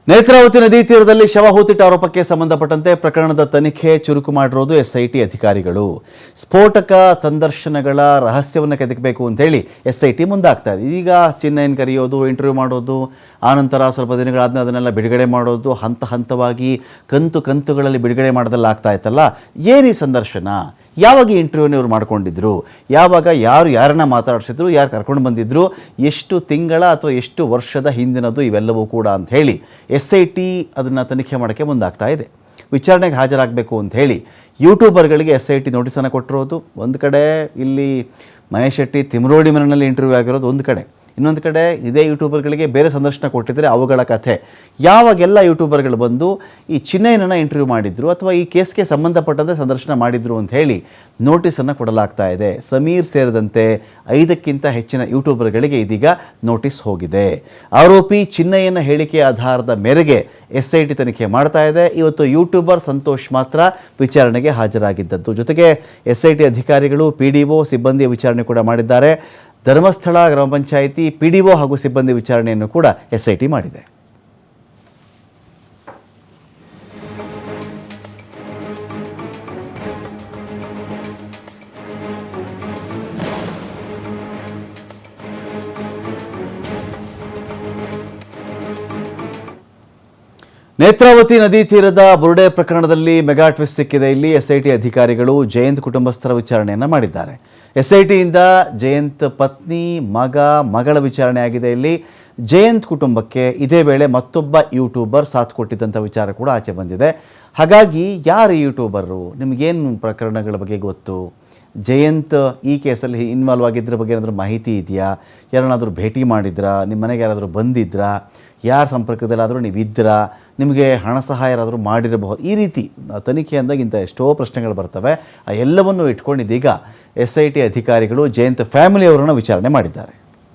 ನೇತ್ರಾವತಿ ನದಿ ತೀರದಲ್ಲಿ ಶವ ಹೂತಿಟ್ಟ ಆರೋಪಕ್ಕೆ ಸಂಬಂಧಪಟ್ಟಂತೆ ಪ್ರಕರಣದ ತನಿಖೆ ಚುರುಕು ಮಾಡಿರೋದು ಎಸ್ಐಟಿ ಅಧಿಕಾರಿಗಳು. ಸ್ಫೋಟಕ ಸಂದರ್ಶನಗಳ ರಹಸ್ಯವನ್ನು ಕೆದಕಬೇಕು ಅಂತ ಹೇಳಿ ಎಸ್ಐಟಿ ಮುಂದಾಗ್ತಾ ಇದೆ. ಈಗ ಚಿನ್ನಯನ್ನು ಕರೆಯೋದು, ಇಂಟರ್ವ್ಯೂ ಮಾಡೋದು, ಆನಂತರ ಸ್ವಲ್ಪ ದಿನಗಳಾದ್ಮೇಲೆ ಅದನ್ನೆಲ್ಲ ಬಿಡುಗಡೆ ಮಾಡೋದು, ಹಂತ ಹಂತವಾಗಿ ಕಂತುಗಳಲ್ಲಿ ಬಿಡುಗಡೆ ಮಾಡೋದೆಲ್ಲ ಆಗ್ತಾ ಇತ್ತಲ್ಲ. ಏನು ಈ ಸಂದರ್ಶನ? ಯಾವಾಗ ಈ ಇಂಟರ್ವ್ಯೂನ ಇವ್ರು ಮಾಡ್ಕೊಂಡಿದ್ರು, ಯಾವಾಗ ಯಾರನ್ನ ಮಾತಾಡಿಸಿದ್ರು, ಯಾರು ಕರ್ಕೊಂಡು ಬಂದಿದ್ರು, ಎಷ್ಟು ತಿಂಗಳ ಅಥವಾ ಎಷ್ಟು ವರ್ಷದ ಹಿಂದಿನದು ಇವೆಲ್ಲವೂ ಕೂಡ ಅಂತ ಹೇಳಿ ಎಸ್ಐಟಿ ಅದನ್ನು ತನಿಖೆ ಮಾಡೋಕ್ಕೆ ಮುಂದಾಗ್ತಾ ಇದೆ. ವಿಚಾರಣೆಗೆ ಹಾಜರಾಗಬೇಕು ಅಂತ ಹೇಳಿ ಯೂಟ್ಯೂಬರ್ಗಳಿಗೆ ಎಸ್ಐಟಿ ನೋಟಿಸನ್ನು ಕೊಟ್ಟಿರೋದು ಒಂದು ಕಡೆ, ಇಲ್ಲಿ ಮಹೇಶ್ ಶೆಟ್ಟಿ ತಿಮ್ರೋಡಿ ಮನೆಯಲ್ಲಿ ಇಂಟರ್ವ್ಯೂ ಆಗಿರೋದು ಒಂದು ಕಡೆ, ಇನ್ನೊಂದು ಕಡೆ ಇದೇ ಯೂಟ್ಯೂಬರ್ಗಳಿಗೆ ಬೇರೆ ಸಂದರ್ಶನ ಕೊಟ್ಟಿದ್ದರೆ ಅವುಗಳ ಕಥೆ. ಯಾವಾಗೆಲ್ಲ ಯೂಟ್ಯೂಬರ್ಗಳು ಬಂದು ಈ ಚಿನ್ನಯ್ಯನನ್ನು ಇಂಟರ್ವ್ಯೂ ಮಾಡಿದ್ರು ಅಥವಾ ಈ ಕೇಸ್ಗೆ ಸಂಬಂಧಪಟ್ಟಂತೆ ಸಂದರ್ಶನ ಮಾಡಿದ್ರು ಅಂತ ಹೇಳಿ ನೋಟಿಸನ್ನು ಕೊಡಲಾಗ್ತಾ ಇದೆ. ಸಮೀರ್ ಸೇರಿದಂತೆ 5ಕ್ಕಿಂತ ಹೆಚ್ಚಿನ ಯೂಟ್ಯೂಬರ್ಗಳಿಗೆ ಇದೀಗ ನೋಟಿಸ್ ಹೋಗಿದೆ. ಆರೋಪಿ ಚಿನ್ನಯ್ಯನ ಹೇಳಿಕೆ ಆಧಾರದ ಮೇರೆಗೆ ಎಸ್ಐಟಿ ತನಿಖೆ ಮಾಡ್ತಾ ಇದೆ. ಇವತ್ತು ಯೂಟ್ಯೂಬರ್ ಸಂತೋಷ್ ಮಾತ್ರ ವಿಚಾರಣೆಗೆ ಹಾಜರಾಗಿದ್ದದ್ದು. ಜೊತೆಗೆ ಎಸ್ಐಟಿ ಅಧಿಕಾರಿಗಳು PDO ಸಿಬ್ಬಂದಿಯ ವಿಚಾರಣೆ ಕೂಡ ಮಾಡಿದ್ದಾರೆ. ಧರ್ಮಸ್ಥಳ ಗ್ರಾಮ ಪಂಚಾಯಿತಿ PDO ಹಾಗೂ ಸಿಬ್ಬಂದಿ ವಿಚಾರಣೆಯನ್ನು ಕೂಡ ಎಸ್ಐಟಿ ಮಾಡಿದೆ. ನೇತ್ರಾವತಿ ನದಿ ತೀರದ ಬುರುಡೆ ಪ್ರಕರಣದಲ್ಲಿ ಮೆಗಾ ಟ್ವಿಸ್ಟ್ ಸಿಕ್ಕಿದೆ. ಇಲ್ಲಿ ಎಸ್ಐಟಿ ಅಧಿಕಾರಿಗಳು ಜಯಂತ್ ಕುಟುಂಬಸ್ಥರ ವಿಚಾರಣೆಯನ್ನು ಮಾಡಿದ್ದಾರೆ. ಎಸ್ಐಟಿಯಿಂದ ಜಯಂತ್ ಪತ್ನಿ, ಮಗಳ ವಿಚಾರಣೆ ಆಗಿದೆ. ಇಲ್ಲಿ ಜಯಂತ್ ಕುಟುಂಬಕ್ಕೆ ಇದೇ ವೇಳೆ ಮತ್ತೊಬ್ಬ ಯೂಟ್ಯೂಬರ್ ಸಾಥ್ ಕೊಟ್ಟಿದ್ದಂಥ ವಿಚಾರ ಕೂಡ ಆಚೆ ಬಂದಿದೆ. ಹಾಗಾಗಿ ಯಾರು ಯೂಟ್ಯೂಬರು, ನಿಮಗೇನು ಪ್ರಕರಣಗಳ ಬಗ್ಗೆ ಗೊತ್ತು, ಜಯಂತ್ ಈ ಕೇಸಲ್ಲಿ ಇನ್ವಾಲ್ವ್ ಆಗಿದ್ರ ಬಗ್ಗೆ ಏನಾದರೂ ಮಾಹಿತಿ ಇದೆಯಾ, ಯಾರನ್ನಾದರೂ ಭೇಟಿ ಮಾಡಿದ್ರಾ, ನಿಮ್ಮ ಮನೆಗೆ ಯಾರಾದರೂ ಬಂದಿದ್ರಾ, ಯಾರ ಸಂಪರ್ಕದಲ್ಲಾದರೂ ನೀವಿದ್ರಾ, ನಿಮಗೆ ಹಣ ಸಹಾಯ ಯಾರಾದರೂ ಮಾಡಿರಬಹುದು, ಈ ರೀತಿ ತನಿಖೆ ಅಂದಾಗ ಇಂಥ ಎಷ್ಟೋ ಪ್ರಶ್ನೆಗಳು ಬರ್ತವೆ. ಆ ಎಲ್ಲವನ್ನು ಇಟ್ಕೊಂಡಿದ್ದೀಗ ಎಸ್ಐಟಿ ಅಧಿಕಾರಿಗಳು ಜಯಂತ್ ಫ್ಯಾಮಿಲಿಯವರನ್ನು ವಿಚಾರಣೆ ಮಾಡಿದ್ದಾರೆ.